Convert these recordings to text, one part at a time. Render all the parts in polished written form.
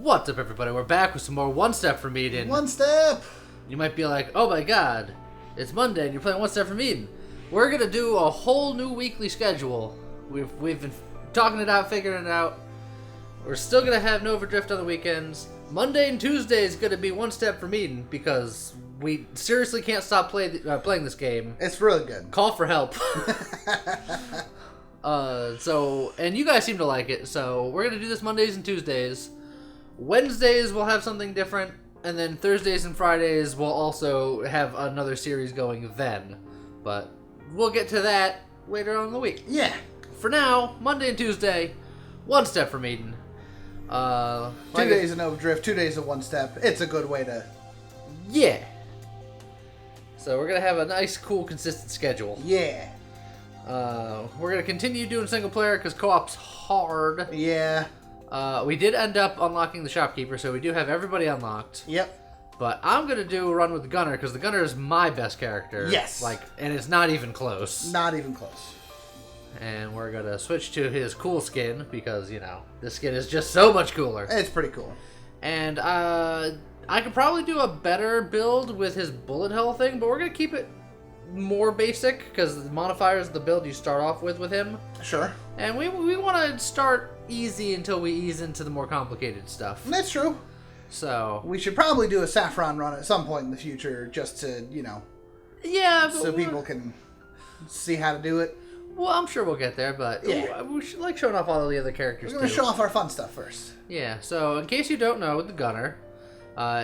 What's up, everybody? We're back with some more One Step from Eden. One Step! You might be like, oh my god, it's Monday and you're playing One Step from Eden. We're gonna do a whole new weekly schedule. We've been talking it out, figuring it out. We're still gonna have Nova Drift on the weekends. Monday and Tuesday is gonna be One Step from Eden because we seriously can't stop playing this game. It's really good. Call for help. And you guys seem to like it, so we're gonna do this Mondays and Tuesdays. Wednesdays we'll have something different, and then Thursdays and Fridays we'll also have another series going then. But we'll get to that later on in the week. Yeah. For now, Monday and Tuesday, One Step from Eden. 2 days of Nova Drift, 2 days of One Step. It's a good way to... Yeah. So we're going to have a nice, cool, consistent schedule. Yeah. We're going to continue doing single player because co-op's hard. Yeah. We did end up unlocking the shopkeeper, so we do have everybody unlocked. Yep. But I'm going to do a run with the gunner because the gunner is my best character. Yes. And it's not even close. Not even close. And we're going to switch to his cool skin because, you know, this skin is just so much cooler. It's pretty cool. And I could probably do a better build with his bullet hell thing, but we're going to keep it more basic because the modifier is the build you start off with him. Sure. And we want to start easy until we ease into the more complicated stuff. That's true. So we should probably do a Saffron run at some point in the future just to, you know... Yeah, but so people can see how to do it. Well, I'm sure we'll get there, but yeah. We should like showing off all the other characters. We're going to show off our fun stuff first. Yeah, so in case you don't know, with the gunner,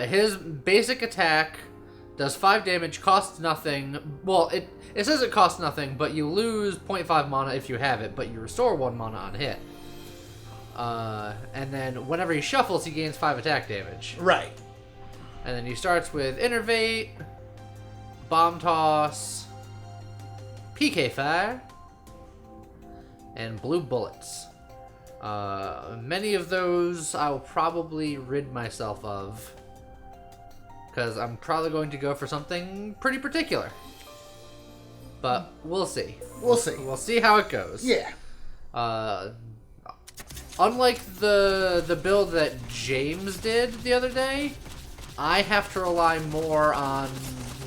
his basic attack does 5 damage, costs nothing. Well, it says it costs nothing, but you lose 0.5 mana if you have it, but you restore 1 mana on hit. And then whenever he shuffles, he gains 5 attack damage. Right. And then he starts with Innervate, Bomb Toss, PK Fire, and Blue Bullets. Many of those I will probably rid myself of, because I'm probably going to go for something pretty particular. But we'll see. We'll see. We'll see how it goes. Yeah. Unlike the build that James did the other day, I have to rely more on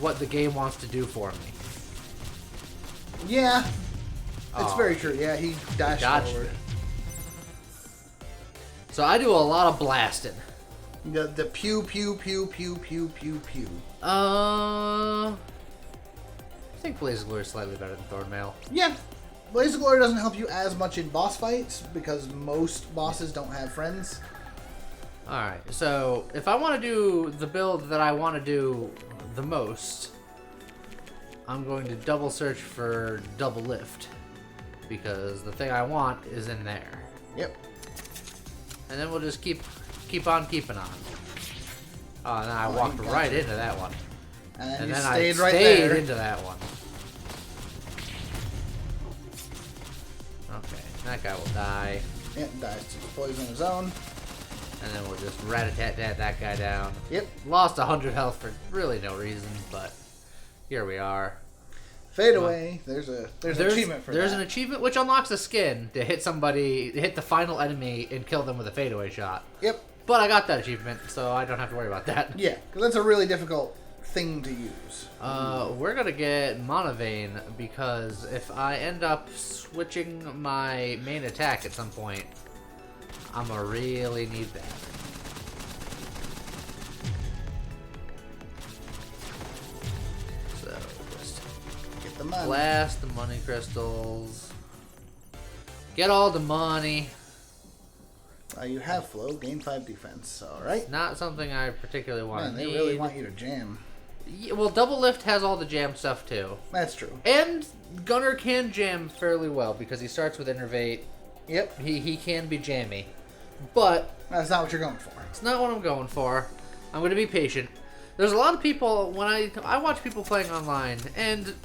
what the game wants to do for me. Yeah. It's very true. Yeah, he dashed forward. So I do a lot of blasting. The pew, pew, pew, pew, pew, pew, pew. I think Blaze of Glory is slightly better than Thornmail. Yeah. Blaze of Glory doesn't help you as much in boss fights because most bosses don't have friends. Alright, so if I want to do the build that I want to do the most, I'm going to double search for double lift because the thing I want is in there. Yep. And then we'll just keep on keeping on. Oh, and then I walked right into that one. And then I stayed stayed into that one. Okay, that guy will die. Yeah, dies to poison his own. And then we'll just rat-a-tat-tat that guy down. Yep. Lost 100 health for really no reason, but here we are. Fade away. There's an achievement for that. There's an achievement which unlocks a skin to hit somebody, hit the final enemy, and kill them with a fadeaway shot. Yep. But I got that achievement, so I don't have to worry about that. Yeah, because that's a really difficult thing to use. We're gonna get Mana Vein because if I end up switching my main attack at some point, I'm gonna really need that. So just Get the money. blast the money crystals. Get all the money. You have flow, gain 5 defense. All right. Not something I particularly want Man, to they need. really want you to jam. Yeah, well, Double Lift has all the jam stuff too. That's true. And Gunner can jam fairly well because he starts with Innervate. Yep. He can be jammy. But That's not what you're going for. it's not what I'm going for. I'm going to be patient. There's a lot of people, when I watch people playing online, and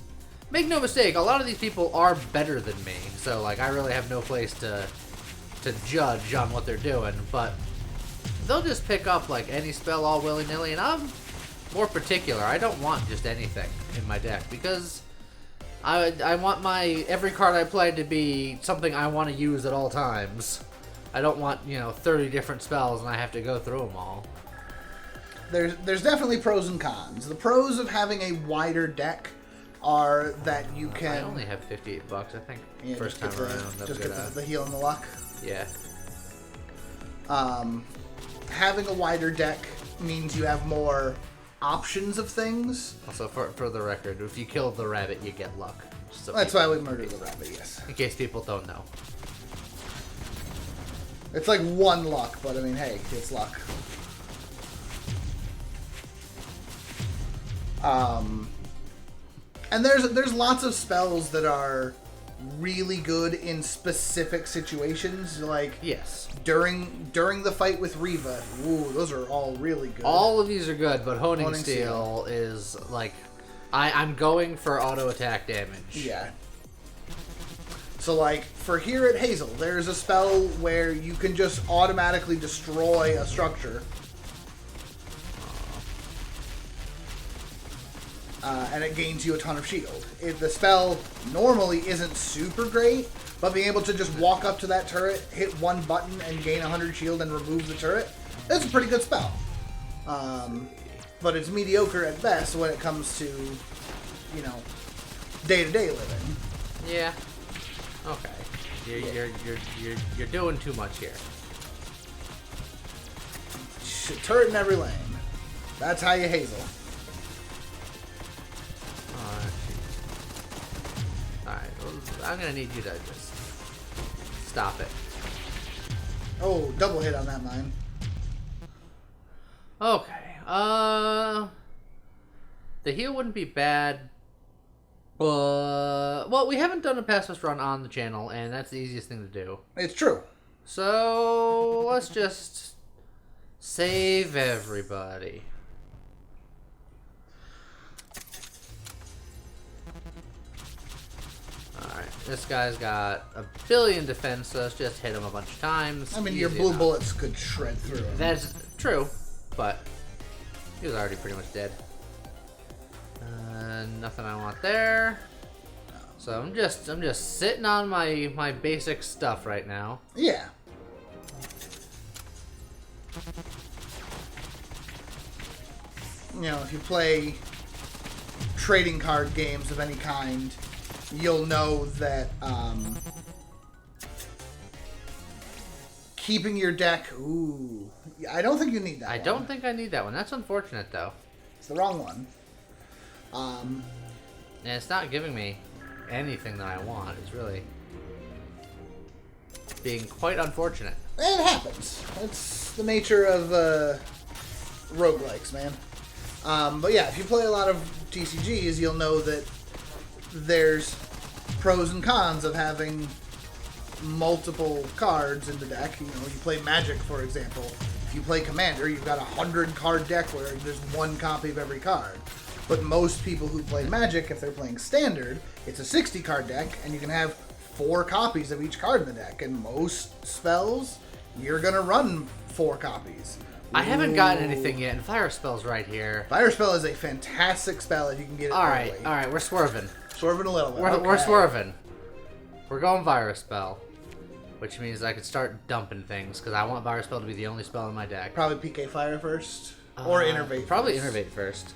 make no mistake, a lot of these people are better than me. So, like, I really have no place to judge on what they're doing. But they'll just pick up, like, any spell all willy-nilly, and I'm more particular. I don't want just anything in my deck because I want my every card I play to be something I want to use at all times. I don't want 30 different spells and I have to go through them all. There's definitely pros and cons. The pros of having a wider deck are that you can. I only have $58, I think. Yeah, first time around. Just get the heal and the luck. Yeah. Having a wider deck means you have more options of things. Also, for the record, if you kill the rabbit, you get luck. So that's why we murdered the rabbit, yes. In case people don't know. It's like 1 luck, but I mean, hey, it's luck. And there's lots of spells that are really good in specific situations, like yes, during the fight with Riva. Ooh, those are all really good. All of these are good, but honing steel is like I'm going for auto attack damage. Yeah. So like for here at Hazel, there's a spell where you can just automatically destroy a structure. And it gains you a ton of shield. The spell normally isn't super great, but being able to just walk up to that turret, hit 1 button, and gain 100 shield and remove the turret, that's a pretty good spell. But it's mediocre at best when it comes to, day-to-day living. Yeah. Okay. You're doing too much here. Turret in every lane. That's how you Hazel. Alright, well, I'm gonna need you to just stop it. Oh, double hit on that mine. Okay, the heal wouldn't be bad, but, well, we haven't done a Pacifist run on the channel, and that's the easiest thing to do. It's true. So, let's just save everybody. Alright, this guy's got a billion defense, so let's just hit him a bunch of times. I mean, your blue bullets could shred through him. That's true, but he was already pretty much dead. Nothing I want there. So I'm just sitting on my basic stuff right now. Yeah. If you play trading card games of any kind, you'll know that keeping your deck. Ooh, I don't think you need that. I don't think I need that one. That's unfortunate, though. It's the wrong one. And it's not giving me anything that I want. It's really being quite unfortunate. It happens. It's the nature of roguelikes, man. But yeah, if you play a lot of TCGs, you'll know that there's pros and cons of having multiple cards in the deck. You play Magic, for example. If you play Commander, you've got a 100-card deck where there's 1 copy of every card. But most people who play Magic, if they're playing Standard, it's a 60-card deck, and you can have 4 copies of each card in the deck. And most spells, you're going to run 4 copies. I haven't gotten anything yet, and Fire Spell's right here. Fire Spell is a fantastic spell if you can get it early. All right, we're swerving. Swerving a little bit. We're swerving. We're going Virus Spell, which means I could start dumping things, because I want Virus Spell to be the only spell in my deck. Probably PK Fire first, or Innervate Probably first. Innervate first.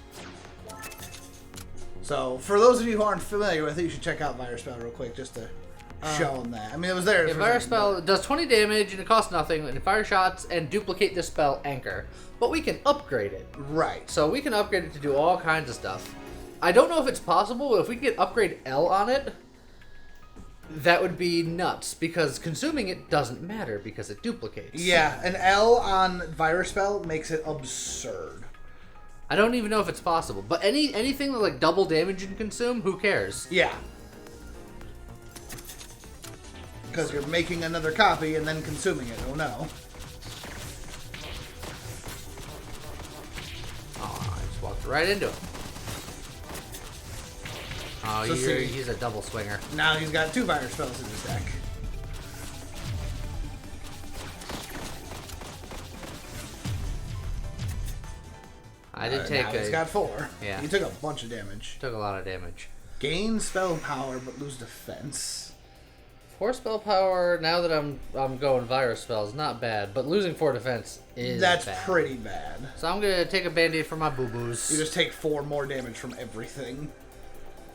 So, for those of you who aren't familiar with it, you should check out Virus Spell real quick, just to show them that. I mean, it was there. Yeah, Fire Spell does 20 damage, and it costs nothing, and fire shots, and duplicate this spell, Anchor. But we can upgrade it. Right. So we can upgrade it to do all kinds of stuff. I don't know if it's possible, but if we could get upgrade L on it, that would be nuts, because consuming it doesn't matter, because it duplicates. Yeah, an L on Virus Spell makes it absurd. I don't even know if it's possible, but anything that like double damage and consume, who cares? Yeah. Because you're making another copy and then consuming it. Oh no. Oh, I just walked right into it. Oh, So he's a double swinger. Now he's got 2 Virus Spells in his deck. I did take now he's got 4. Yeah. He took a bunch of damage. Took a lot of damage. Gain spell power but lose defense. 4 spell power, now that I'm going virus spells, not bad, but losing 4 defense is That's bad. pretty bad. So I'm gonna take a band-aid for my boo-boos. You just take 4 more damage from everything.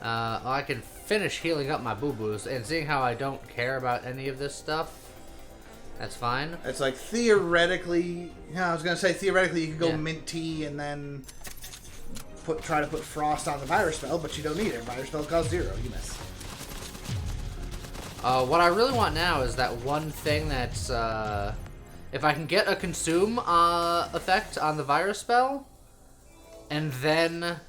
I can finish healing up my boo-boos, and seeing how I don't care about any of this stuff, that's fine. It's like, theoretically, I was going to say, theoretically, you could go Yeah. mint tea and then try to put frost on the virus spell, but you don't need it. Virus spell costs 0. You miss. What I really want now is that one thing that's, if I can get a consume effect on the virus spell, and then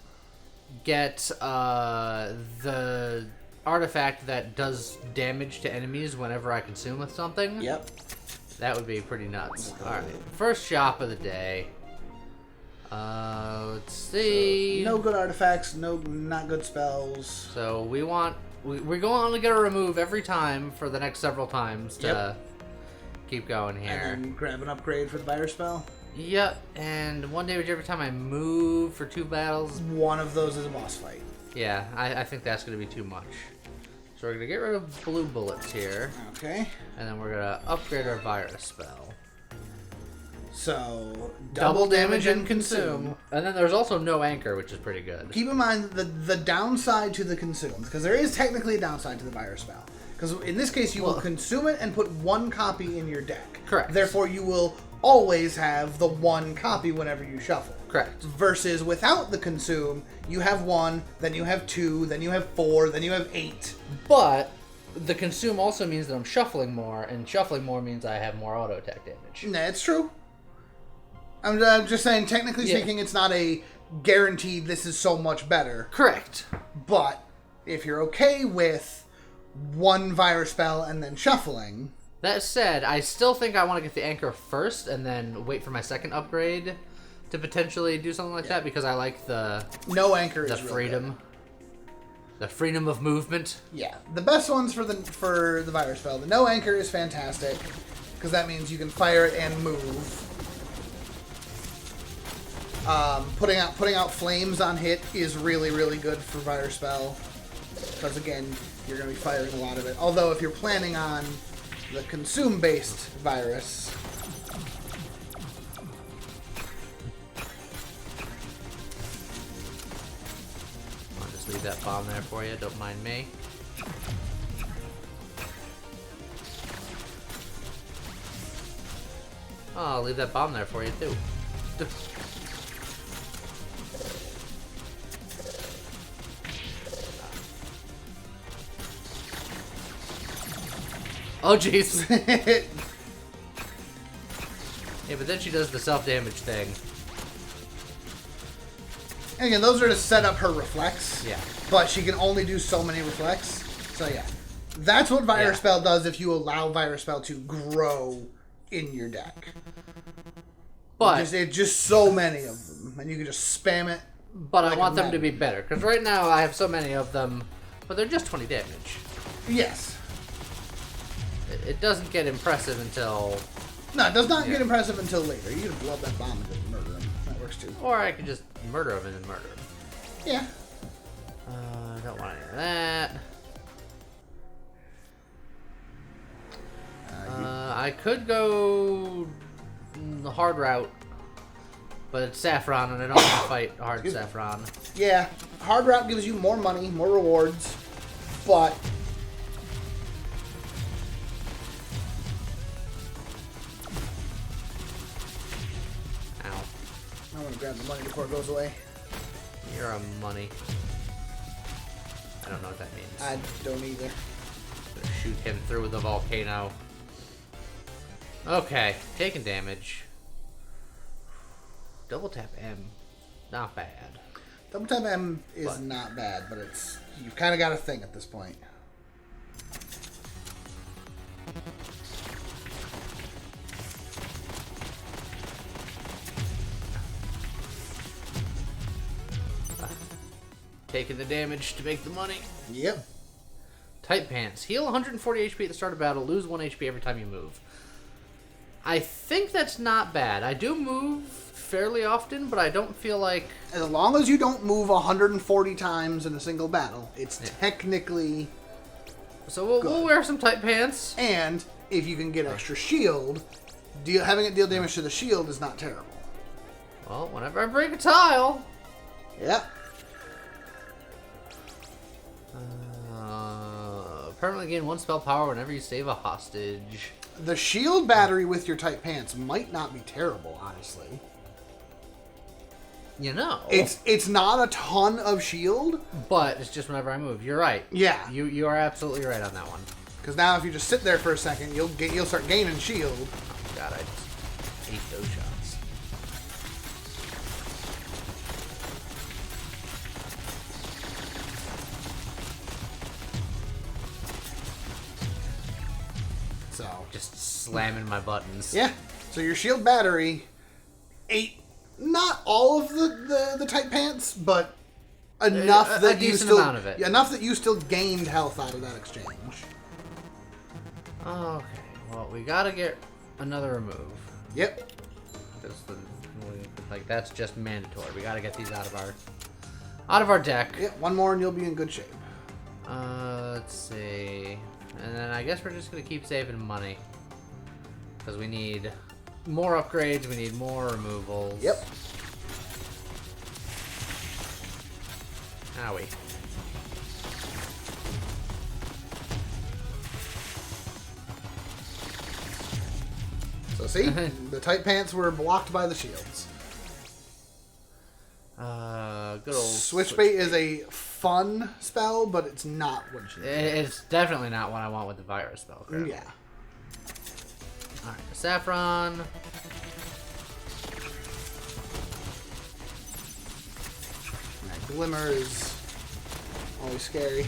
get the artifact that does damage to enemies whenever I consume with something. Yep. That would be pretty nuts. Alright, first shop of the day. Let's see. So, no good artifacts, not good spells. So we're going to get a remove every time for the next several times to keep going here. And then grab an upgrade for the virus spell. Yep, and 1 damage every time I move for 2 battles. One of those is a boss fight. Yeah, I think that's going to be too much. So we're going to get rid of blue bullets here. Okay. And then we're going to upgrade our virus spell. So, Double damage and consume. And then there's also no anchor, which is pretty good. Keep in mind the downside to the consume, because there is technically a downside to the virus spell. Because in this case, you will consume it and put 1 copy in your deck. Correct. Therefore, you will always have the 1 copy whenever you shuffle. Correct. Versus without the consume, you have 1, then you have 2, then you have 4, then you have 8. But the consume also means that I'm shuffling more, and shuffling more means I have more auto attack damage. That's true. I'm just saying, technically speaking, it's not a guaranteed this is so much better. Correct. But if you're okay with 1 virus spell and then shuffling... That said, I still think I want to get the anchor first and then wait for my second upgrade to potentially do something like that, because I like the no anchor the is real freedom. good. The freedom of movement. Yeah. The best ones for the virus spell. The no anchor is fantastic, because that means you can fire it and move. Putting out flames on hit is really, really good for virus spell, because again, you're going to be firing a lot of it. Although if you're planning on the consume-based virus, I'll just leave that bomb there for you. Don't mind me. Oh, I'll leave that bomb there for you too. Oh, jeez. Yeah, but then she does the self-damage thing. and again, those are to set up her reflex. Yeah. But she can only do so many reflex. So yeah. That's what Virus Spell does if you allow Virus Spell to grow in your deck. But It's just so many of them, and you can just spam it. But like I want a them to madman. be better, because right now I have so many of them, but they're just 20 damage. Yes. It doesn't get impressive until... No, it does not get impressive until later. You can blow up that bomb and just murder him. That works too. Or I can just murder him and then murder him. Yeah. Don't want any of that. I could go the hard route, but it's Saffron, and I don't want to fight hard Saffron. Yeah. Hard route gives you more money, more rewards, but... Ow. I want to grab the money before it goes away. You're a money. I don't know what that means. I don't either. Gonna shoot him through the volcano. Okay, taking damage. Double tap M. Not bad. Double tap M is not bad, but it's... You've kind of got a thing at this point. Taking the damage to make the money. Yep. Tight pants. Heal 140 HP at the start of battle. Lose 1 HP every time you move. I think that's not bad. I do move fairly often, but I don't feel like... As long as you don't move 140 times in a single battle, it's technically So we'll wear some tight pants. And if you can get extra shield, having it deal damage to the shield is not terrible. Well, whenever I break a tile. Yeah. Permanently gain 1 spell power whenever you save a hostage. The shield battery with your tight pants might not be terrible, honestly. You know. It's not a ton of shield. But it's just whenever I move. You're right. Yeah. You are absolutely right on that one. Because now if you just sit there for a second, you'll start gaining shield. Oh, God, I just hate those shots. So Just slamming my buttons. yeah. So your shield battery ate not all of the tight pants, but enough that you decent still amount of it. enough that you still gained health out of that exchange. Okay. Well, we gotta get another remove. Yep. Like that's just mandatory. We gotta get these out of our deck. Yep. One more and you'll be in good shape. Let's see. And then I guess we're just gonna keep saving money. Because we need more upgrades, we need more removals. Yep. Owie. So see, the tight pants were blocked by the shields. Good old Switch bait is a fun spell, but it's not what you need. It's definitely not what I want with the virus spell. Correct? Yeah. Alright, Saffron. That glimmer is always scary.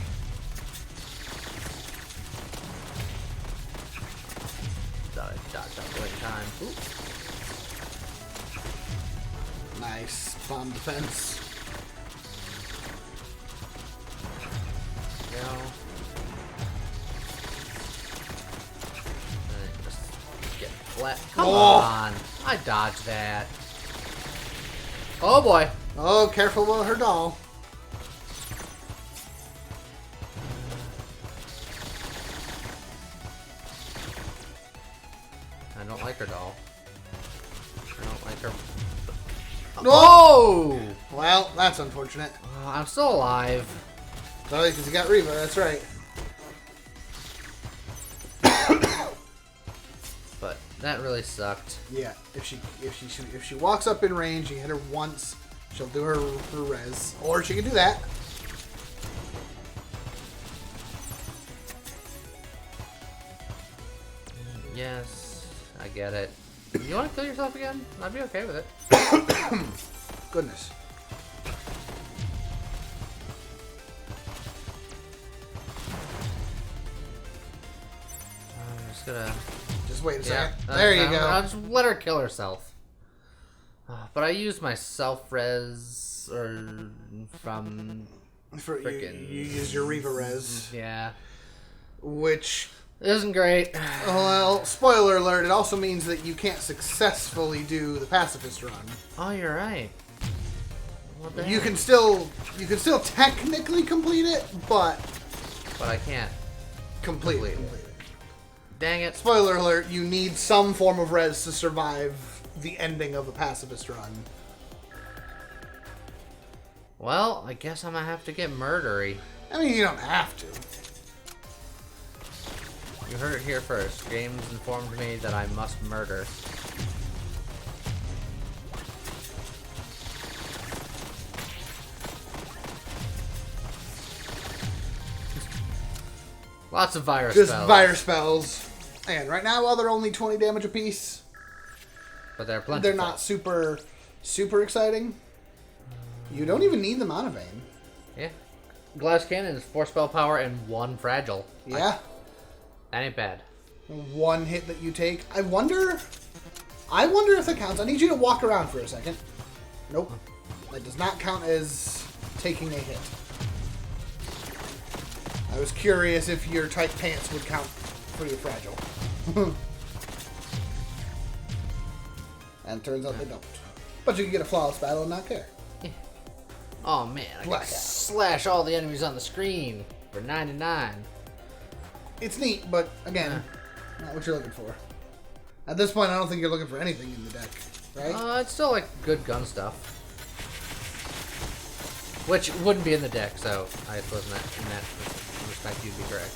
Dodge out the right time. Ooh. Nice bomb defense. Go. And just get flat. Come on. I dodged that. Oh boy. Oh, careful with her doll. I don't like her doll. I don't like her. Oh! Well, that's unfortunate. I'm still alive. Oh, because you got Reva, that's right. But that really sucked. Yeah, if she walks up in range, you hit her once, she'll do her res. Or she can do that. Yes, I get it. You want to kill yourself again? I'd be okay with it. Goodness. I'm just gonna... Just wait a Yeah, second. There you go. I'll just let her kill herself. But I used my self-res from You frickin'... use your Reva res. Yeah. Which, Isn't great. well, spoiler alert, it also means that you can't successfully do the Pacifist run. Oh, you're right. What the You heck? can still technically complete it, but But I can't. complete it. Dang it. Spoiler alert, you need some form of res to survive the ending of a Pacifist run. Well, I guess I'm gonna have to get murdery. I mean, you don't have to. You heard it here first. James informed me that I must murder. Lots of virus Just spells. virus spells. And right now, while they're only 20 damage apiece, But they're plenty. they're not super exciting. You don't even need the Mana Vein. Yeah. Glass Cannon is 4 spell power and 1 fragile. Yeah. That ain't bad. One hit that you take. I wonder if that counts. I need you to walk around for a second. Nope. That does not count as taking a hit. I was curious if your tight pants would count for your fragile. And turns out they don't. But you can get a flawless battle and not care. Oh man, I can Blackout. slash all the enemies on the screen for 99. it's neat, but again, not what you're looking for. At this point, I don't think you're looking for anything in the deck, right? It's still like good gun stuff, which wouldn't be in the deck. So I suppose in that respect, you'd be correct.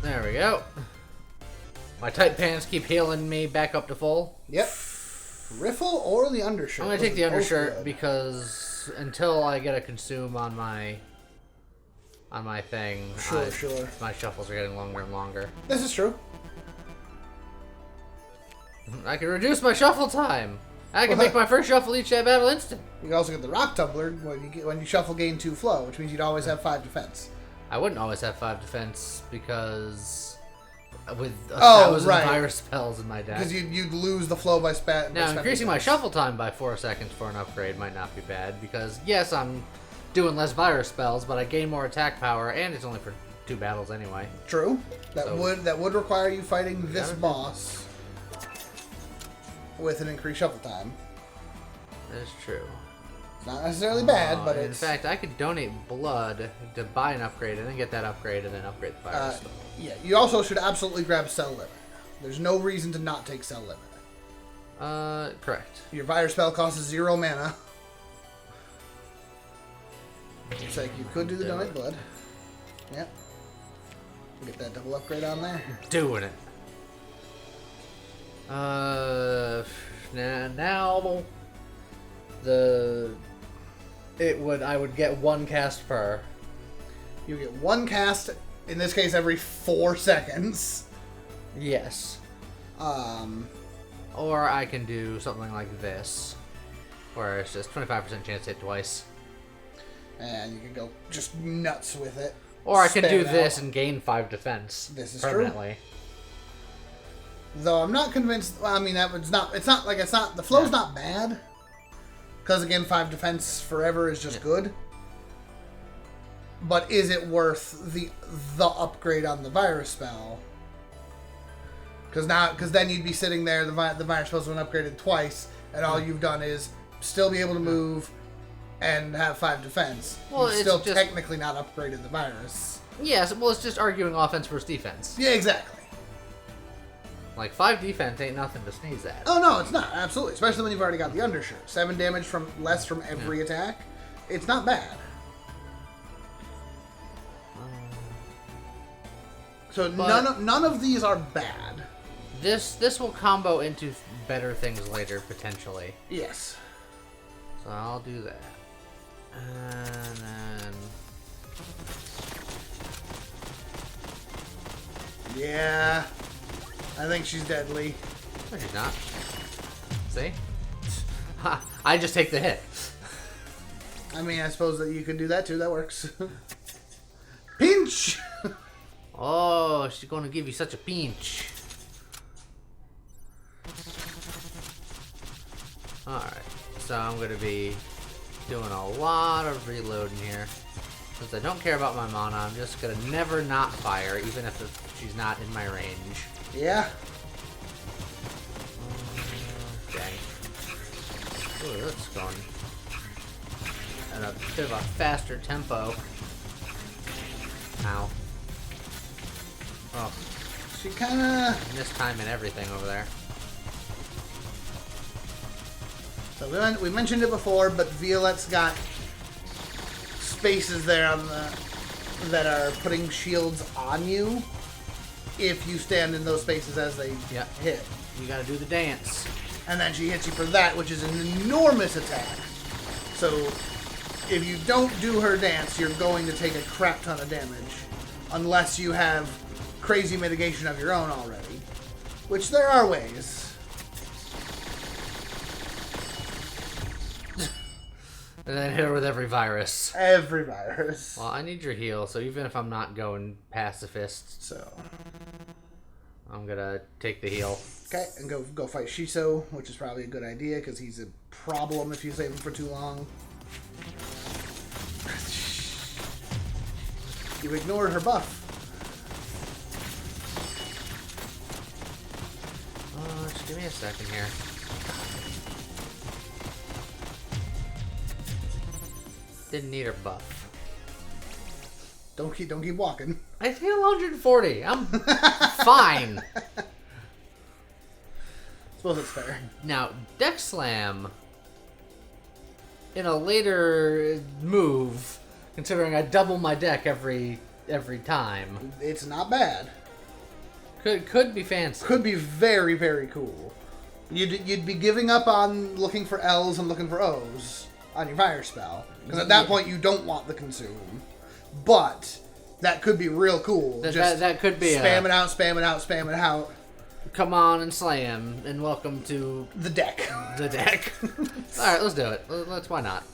There we go. My tight pants keep healing me back up to full. Yep. Riffle or the undershirt? I'm gonna take the undershirt because until I get a consume on my thing, Sure. my shuffles are getting longer and longer. This is true. I can reduce my shuffle time. I can make my first shuffle each battle instant. You can also get the rock tumbler when you shuffle gain 2 flow, which means you'd always have 5 defense. I wouldn't always have 5 defense because with 1,000 virus spells in my deck. Because you'd lose the flow by spat. Now, increasing my shuffle time by 4 seconds for an upgrade might not be bad because, yes, I'm doing less virus spells, but I gain more attack power, and it's only for 2 battles anyway. True. That would require you fighting this boss with an increased shuffle time. That is true. It's not necessarily bad, but in fact, I could donate blood to buy an upgrade and then get that upgrade and then upgrade the virus spell. Yeah, you also should absolutely grab Cell Limit. There's no reason to not take Cell Limit. Correct. Your Virus spell costs 0 mana. It's like you could do the Donate Blood. Yep. Get that double upgrade on there. Doing it. Now I would get 1 cast per. You get 1 cast, in this case every 4 seconds. Yes. Or I can do something like this, where it's just 25% chance to hit twice. And you can go just nuts with it. Or I can do this and gain 5 defense. This is permanently. True. Though I'm not convinced. Well, I mean, the flow's not bad. Because again, 5 defense forever is just good. But is it worth the upgrade on the virus spell? Because then you'd be sitting there, the virus spell's been upgraded twice, and all you've done is still be able to move and have 5 defense. Well, you've still technically not upgraded the virus. Yes, well, it's just arguing offense versus defense. Yeah, exactly. Like, 5 defense ain't nothing to sneeze at. Oh, no, it's not. Absolutely. Especially when you've already got the undershirt. 7 damage from less from every attack. It's not bad. So none of these are bad. This will combo into better things later, potentially. Yes. So I'll do that. And then... Yeah. I think she's deadly. No, she's not. See? Ha! I just take the hit. I mean, I suppose that you could do that too. That works. Pinch! Oh, she's going to give you such a pinch. Alright, so I'm going to be doing a lot of reloading here. Since I don't care about my mana, I'm just going to never not fire, even if she's not in my range. Yeah. Dang. Ooh, that's going at a bit of a faster tempo. Ow. Oh. She kind of mistiming everything over there. So we mentioned it before, but Violet's got spaces there on that are putting shields on you if you stand in those spaces as they hit. You gotta do the dance. And then she hits you for that, which is an enormous attack. So if you don't do her dance, you're going to take a crap ton of damage. Unless you have crazy mitigation of your own already. Which there are ways. And then hit her with every virus. Every virus. Well, I need your heal, so even if I'm not going pacifist, so I'm gonna take the heal. Okay, and go fight Shiso, which is probably a good idea because he's a problem if you save him for too long. You ignored her buff. Just give me a second here. Didn't need her buff. Don't keep walking. I feel 140. I'm fine. Suppose it's fair. Now, Deck Slam, in a later move, considering I double my deck every time. It's not bad. Could be fancy. Could be very, very cool. You'd be giving up on looking for L's and looking for O's on your fire spell. Because at that point, you don't want the consume. But that could be real cool. That could be spam it out, spam it out, spam it out. Come on and slam, and welcome to the deck. The deck. All right, let's do it. Let's. Why not?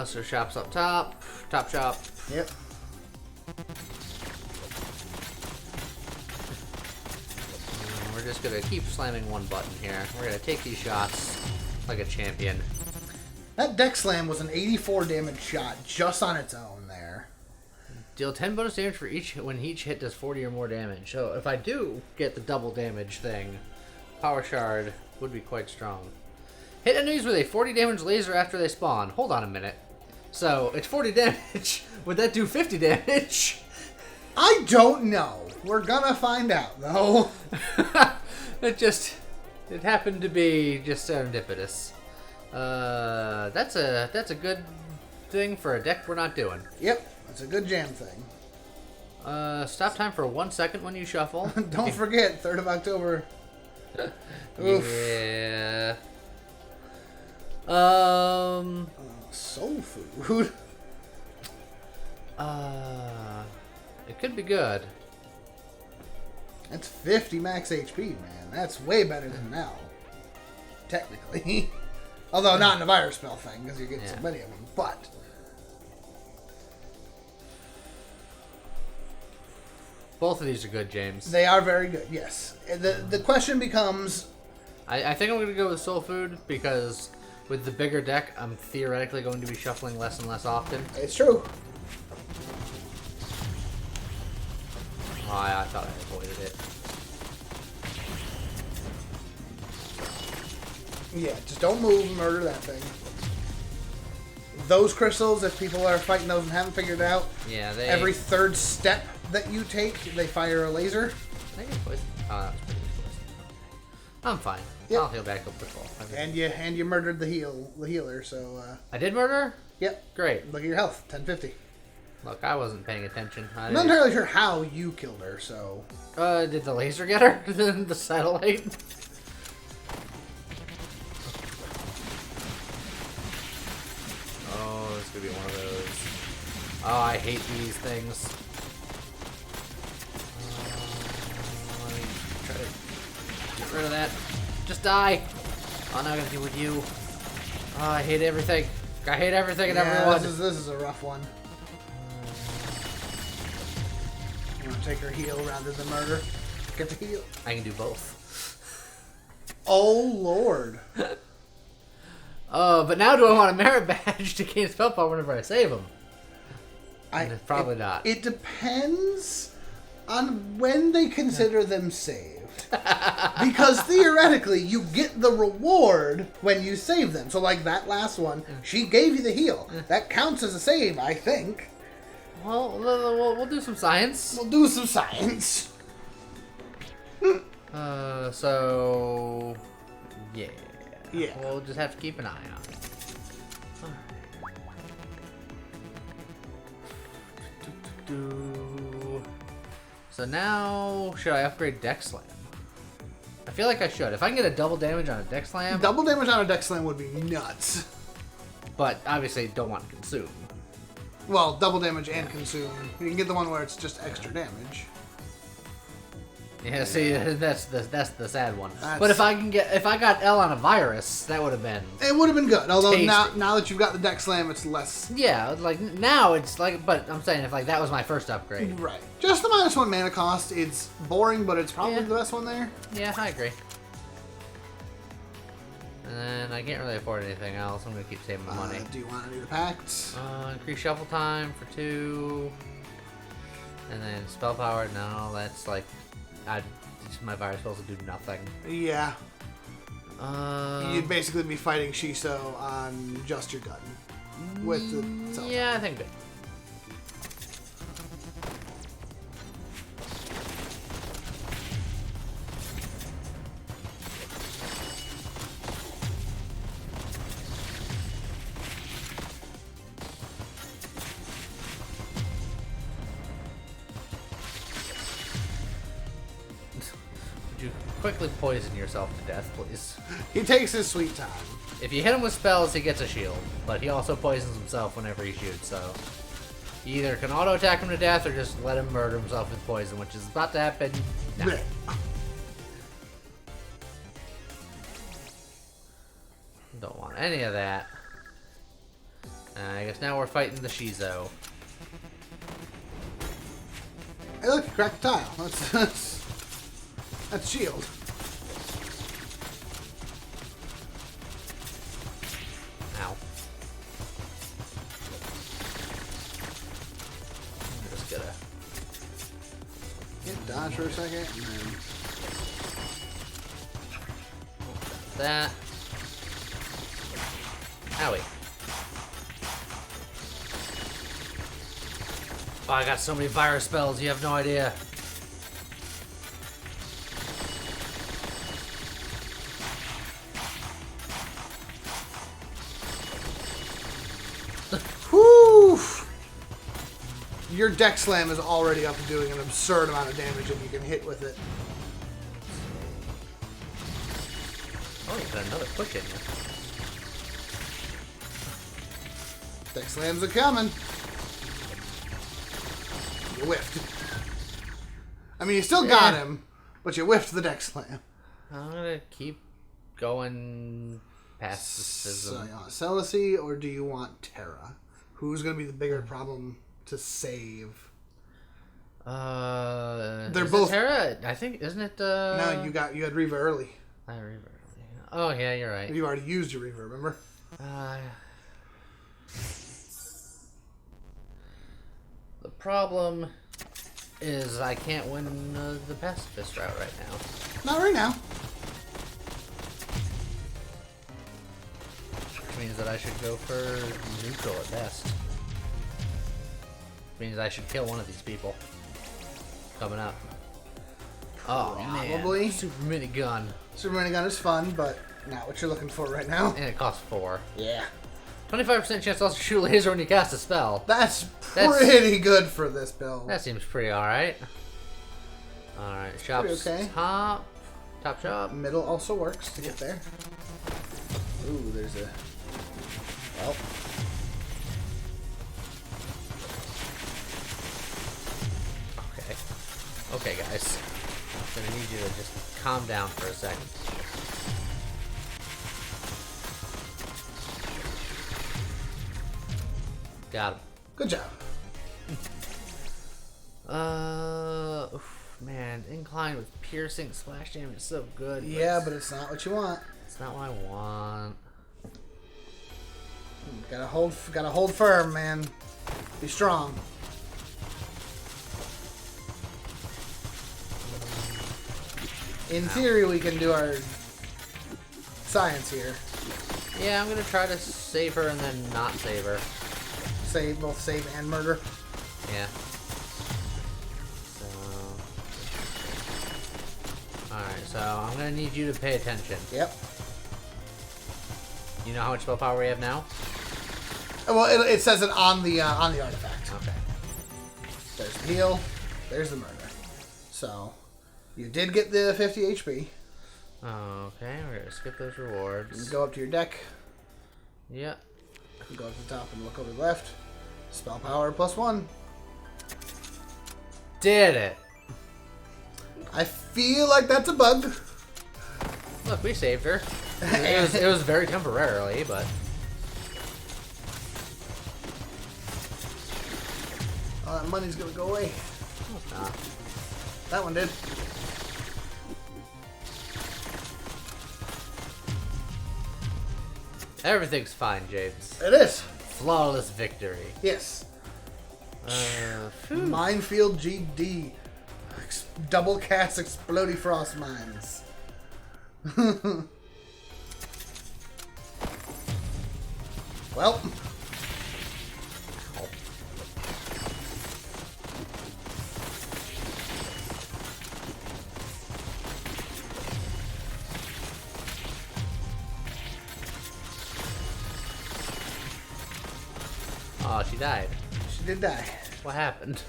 So shops up top. Top shop. Yep. We're just gonna keep slamming one button here. We're gonna take these shots like a champion. That deck slam was an 84 damage shot just on its own there. Deal 10 bonus damage for each when each hit does 40 or more damage. So if I do get the double damage thing, Power Shard would be quite strong. Hit enemies with a 40 damage laser after they spawn. Hold on a minute. So it's 40 damage. Would that do 50 damage? I don't know. We're gonna find out though. It happened to be just serendipitous. That's a good thing for a deck we're not doing. Yep, that's a good jam thing. Stop time for 1 second when you shuffle. Don't forget, 3rd of October. Oof. Yeah. Soul food. It could be good. That's 50 max HP, man. That's way better than now. Technically. Although not in the virus spell thing, because you get so many of them. But both of these are good, James. They are very good, yes. The question becomes... I think I'm going to go with Soul Food, because with the bigger deck, I'm theoretically going to be shuffling less and less often. It's true. Oh, I thought I avoided it. Yeah, just don't move and murder that thing. Those crystals, if people are fighting those and haven't figured it out, every 3rd step that you take, they fire a laser. I think it's poison. Oh, that was pretty close. I'm fine. Yep. I'll heal back up to full. And you murdered the healer, so I did murder? Yep. Great. Look at your health, 1050. Look, I wasn't paying attention. I'm not entirely sure how you killed her, so... Did the laser get her? The satellite? Oh, this could be one of those. Oh, I hate these things. Let me try to get rid of that. Just die. Oh, now I gotta deal with you. Oh, I hate everything. I hate everything and everyone. This is a rough one. You want to take her heal rather than murder? Get the heal. I can do both. Oh, Lord. But now do I want a merit badge to gain spell power whenever I save them? Probably not. It depends on when they consider them saved. Because theoretically, you get the reward when you save them. So like that last one, she gave you the heal. That counts as a save, I think. Well, we'll do some science. We'll do some science. So... Yeah. Yeah. We'll just have to keep an eye on it. So now, should I upgrade Deck Slam? I feel like I should. If I can get a double damage on a Deck Slam... Double damage on a Deck Slam would be nuts. But obviously don't want to consume. Well, double damage and consume. You can get the one where it's just extra damage. Yeah, see, that's the sad one. But if I got L on a virus, that would have been. It would have been good. Although tasty. now that you've got the Deck Slam, it's less. Yeah, like now it's like, but I'm saying if like that was my first upgrade. Right. Just the -1 mana cost. It's boring, but it's probably the best one there. Yeah, I agree. And then I can't really afford anything else. I'm gonna keep saving my money. Do you want to do the pacts? Increase shuffle time for 2. And then spell power. No, that's like, my virus spells will do nothing. Yeah. You'd basically be fighting Shiso on just your gun. With the cell yeah, I think good. You quickly poison yourself to death, please. He takes his sweet time. If you hit him with spells, he gets a shield, but he also poisons himself whenever he shoots, so you either can auto attack him to death or just let him murder himself with poison, which is about to happen now. Blech. Don't want any of that. I guess now we're fighting the Shizo. Hey, look, you cracked the tile. That's shield. Ow. I'm just gonna... Hit dodge for a second, and then... that. Owie. Oh, I got so many virus spells, you have no idea. Whew! Your deck slam is already up to doing an absurd amount of damage and you can hit with it. Oh, you got another quick in you. Deck slams are coming. You whiffed. I mean, you still got him, but you whiffed the deck slam. I'm gonna keep going Pacifism. So, you want Celicy or do you want Terra? Who's going to be the bigger problem to save? They're both Terra. I think, isn't it? No, you had Reaver early. I had Reaver. Oh yeah, you're right. You already used your Reaver, remember? The problem is I can't win the Pacifist route right now. Not right now. Which means that I should go for neutral at best. Means I should kill one of these people. Coming up. Oh, Probably. man. Super minigun. Super minigun is fun, but not what you're looking for right now. And it costs 4. Yeah. 25% chance to also shoot a laser when you cast a spell. That's pretty good for this build. That seems pretty alright. Alright, shop's okay. top. Top shop. Middle also works to get there. Ooh, there's a... Well... Okay, guys. I'm gonna need you to just calm down for a second. Got him. Good job. Man, incline with piercing splash damage is so good. Yeah, but it's not what you want. It's not what I want. Gotta hold firm, man. Be strong. In theory, we can do our science here. Yeah, I'm gonna try to save her and then not save her. Both save and murder. Yeah. So... Alright, so I'm gonna need you to pay attention. Yep. You know how much spell power we have now? Well, it says it on the artifact. Okay. There's the heal. There's the murder. So, you did get the 50 HP. Okay, we're gonna skip those rewards. You go up to your deck. Yep. Go up to the top and look over the left. Spell power +1. Did it! I feel like that's a bug. Look, we saved her. It was very temporarily, but... Oh, that money's gonna go away. No, it's not. That one did. Everything's fine, James. It is. Flawless victory. Yes. Phew. Minefield GD. Double cast explodey frost mines. Well. Oh, she died. She did die. What happened?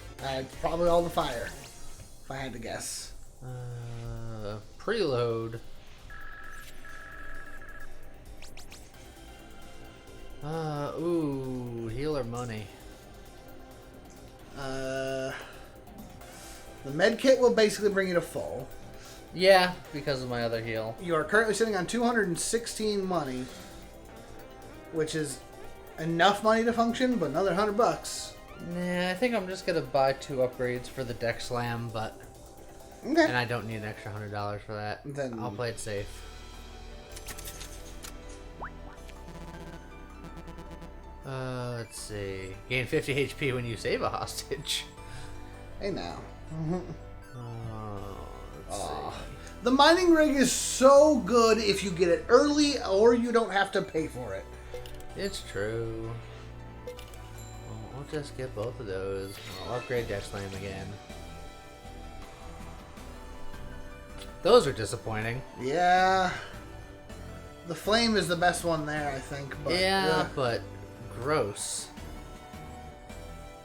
Probably all the fire, if I had to guess. Preload. Ooh, healer money. The med kit will basically bring you to full. Yeah, because of my other heal. You are currently sitting on 216 money, which is enough money to function, but another $100. Nah, I think I'm just gonna buy 2 upgrades for the deck slam, but Okay. and I don't need an extra $100 for that. Then I'll play it safe. Let's see. Gain 50 HP when you save a hostage. Hey now. Let's see. The mining rig is so good if you get it early or you don't have to pay for it. It's true. Well, I'll just get both of those. I'll upgrade Death Slam again. Those are disappointing. Yeah. The flame is the best one there, I think. But, yeah, but gross.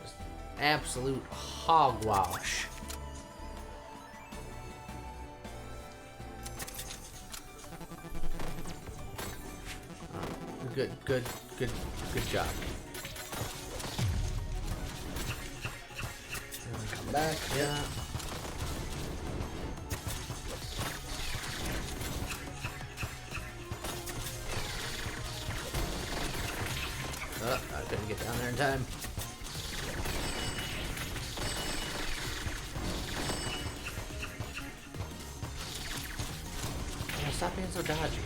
Just absolute hogwash. Good job. Come back. Yeah. Oh, I couldn't get down there in time. Oh, stop being so dodgy.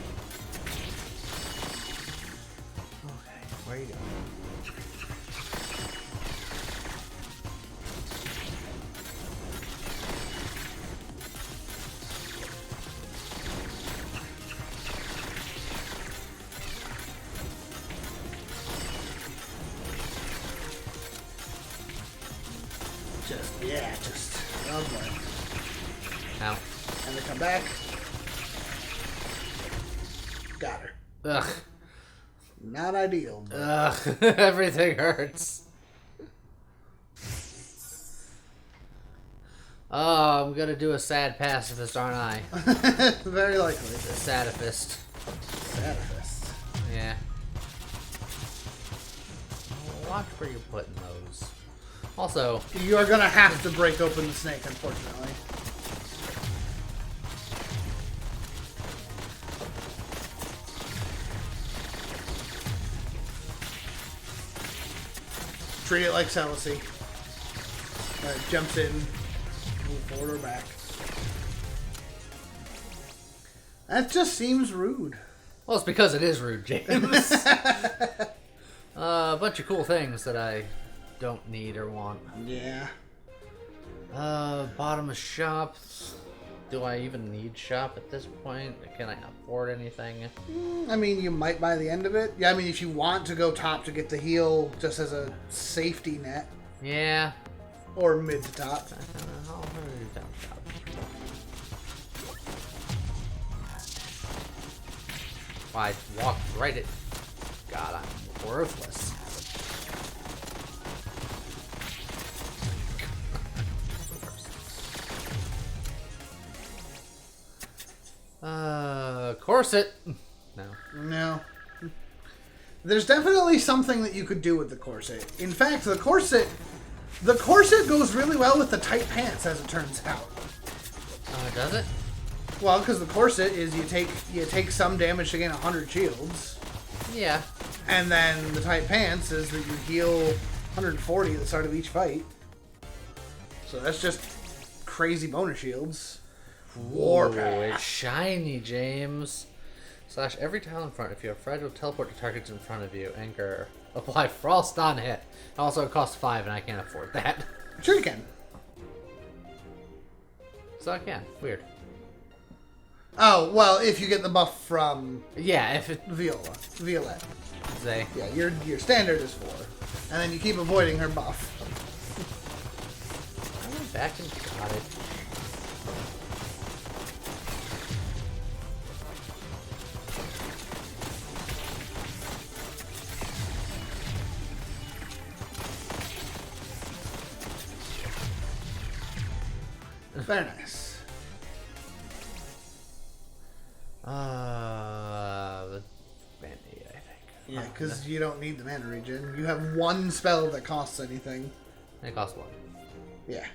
Okay, where are you going? Just. Oh boy. Ow. And they come back. Got her. Ugh. Not ideal. But... Ugh. Everything hurts. Oh, I'm gonna do a sad pacifist, aren't I? Very likely. The sadifist. Sadifist. Yeah. Watch where you're putting those. Also, you are gonna have to break open the snake, unfortunately. Treat it like Celicy. Jumps in, move forward or back. That just seems rude. well, it's because it is rude, James. A bunch of cool things that I don't need or want. Yeah. Bottom of shop. Do I even need shop at this point? Can I afford anything? I mean, you might by the end of it. Yeah, I mean, if you want to go top to get the heal just as a safety net. Yeah. Or mid to top. I'll do down shop. I walked right at... God, I'm worthless. Corset. No. No. There's definitely something that you could do with the corset. In fact, the corset goes really well with the tight pants, as it turns out. Does it? Well, because the corset is you take some damage to gain 100 shields. Yeah. And then the tight pants is that you heal 140 at the start of each fight. So that's just crazy bonus shields. Warpath. It's shiny, James. Slash every tile in front. If you have fragile, teleport to targets in front of you. Anchor. Apply frost on hit. Also, it costs 5, and I can't afford that. Sure you can. So I can. Weird. Oh, well, if you get the buff from Yeah, if it... Violet. Say. Yeah, your standard is 4. And then you keep avoiding her buff. I went back and got it. Very nice. The Band-Aid, I think. Yeah, because you don't need the mana regen. You have one spell that costs anything. It costs 1. Yeah.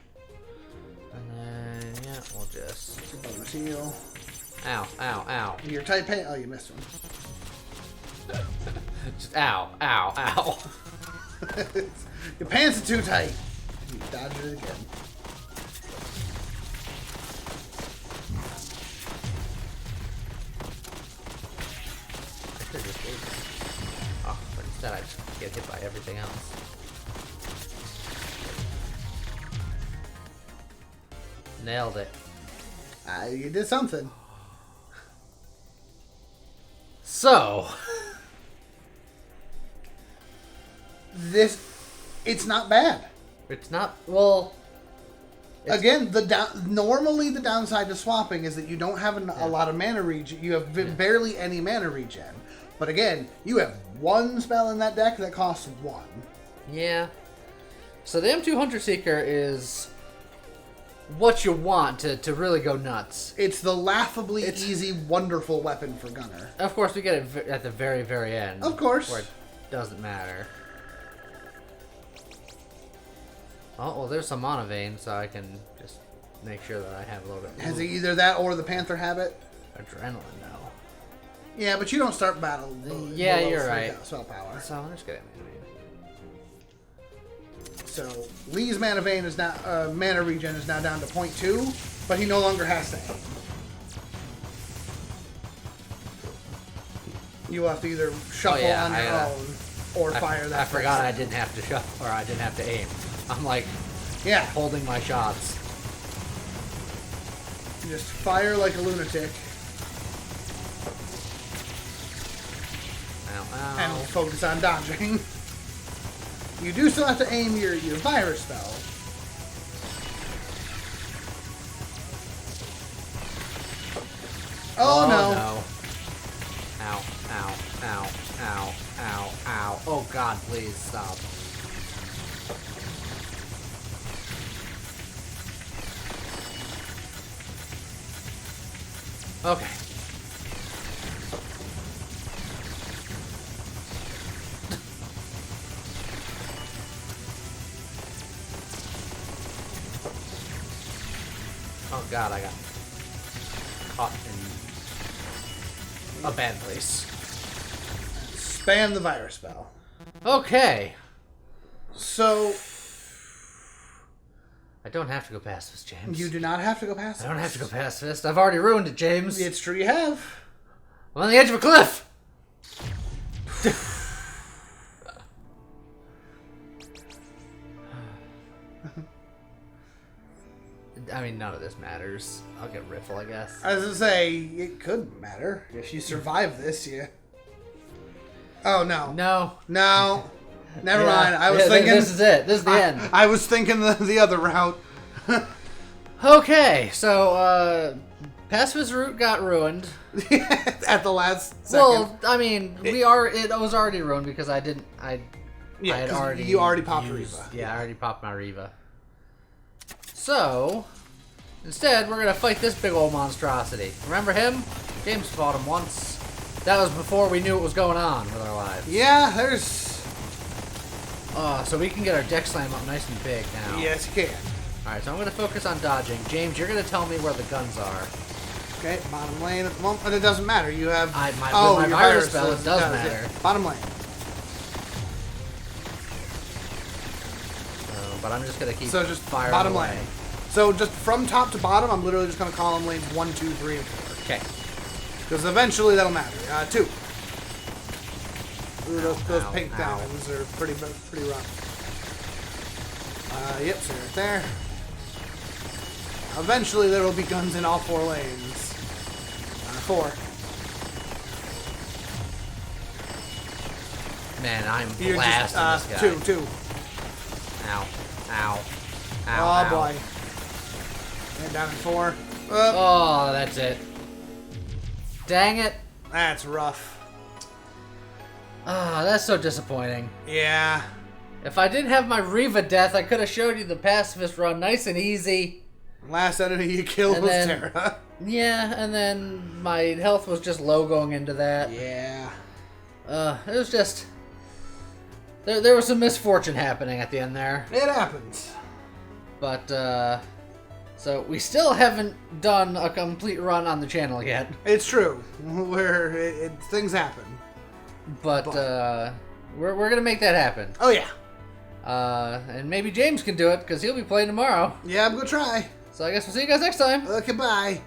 And then, yeah, we'll just... Bonus heal. Ow, ow, ow. Your tight pants. Oh, you missed one. Just ow, ow, ow. Your pants are too tight. You dodged it again. Oh, but instead I just get hit by everything else. Nailed it. You did something. So... It's not bad. It's not... Well... Again, normally the downside to swapping is that you don't have a lot of mana regen. You have barely any mana regen. But again, you have one spell in that deck that costs 1. Yeah. So the M2 Hunter Seeker is what you want to really go nuts. It's the laughably easy, wonderful weapon for Gunner. Of course, we get it at the very, very end. Of course. Where it doesn't matter. Oh, well, there's some mana vein, so I can just make sure that I have a little bit. Has it either that or the Panther habit? Adrenaline, no. Yeah, but you don't start battle. Yeah, below you're 3 right. Spell power. So I'm just gonna. So Lee's mana vein is now mana regen is now down to 0.2, but he no longer has to aim. You will have to either shuffle on your own or fire that. I forgot I didn't have to shuffle, or I didn't have to aim. I'm like, holding my shots. You just fire like a lunatic. Ow, ow. And focus on dodging. You do still have to aim your virus spell. Oh no. Ow, ow, ow, ow, ow, ow. Oh god, please stop. Okay. Oh god, I got caught in a bad place. Spam the virus spell. Okay. So I don't have to go past this, James. you do not have to go past I don't have to go past this. I've already ruined it, James. It's true you have. I'm on the edge of a cliff. I mean, none of this matters. I'll get Riffle, I guess. I was gonna say, it could matter. If you survive this, Oh, no. No. No. Never mind. I was thinking... This is it. This is the end. I was thinking the other route. Okay, so, Pacifist route got ruined. At the last second. Well, I mean, it was already ruined because I had already... You already popped Riva. Yeah, I already popped my Riva. So, instead, we're gonna fight this big old monstrosity. Remember him? James fought him once. That was before we knew what was going on with our lives. Yeah, there's... So we can get our deck slam up nice and big now. Yes, you can. Alright, so I'm gonna focus on dodging. James, you're gonna tell me where the guns are. Okay, bottom lane at the moment. But it doesn't matter. You have... With my virus spell, it does matter. Yeah. Bottom lane. But I'm just gonna keep just firing bottom away. lane. So just from top to bottom, I'm literally just gonna call them lanes 1, 2, 3, and 4. Okay. Because eventually that'll matter. 2. Ooh, those pink ow. diamonds are pretty rough. Yep, so right there. Eventually there will be guns in all 4 lanes. 4. Man, I'm You're blasting just, this guy. 2. Ow. Ow. Ow. Oh, ow. boy. And down in 4. Oh, that's it. Dang it. That's rough. Ah, that's so disappointing. Yeah. If I didn't have my Riva death, I could have showed you the Pacifist run nice and easy. Last enemy you killed And was then- Terra. Yeah, and then my health was just low going into that. Yeah. It was just... There was some misfortune happening at the end there. It happens. But, so we still haven't done a complete run on the channel yet. It's true. Things happen. But, we're gonna make that happen. Oh, yeah. And maybe James can do it, because he'll be playing tomorrow. Yeah, I'm gonna try. So I guess we'll see you guys next time. Okay, bye.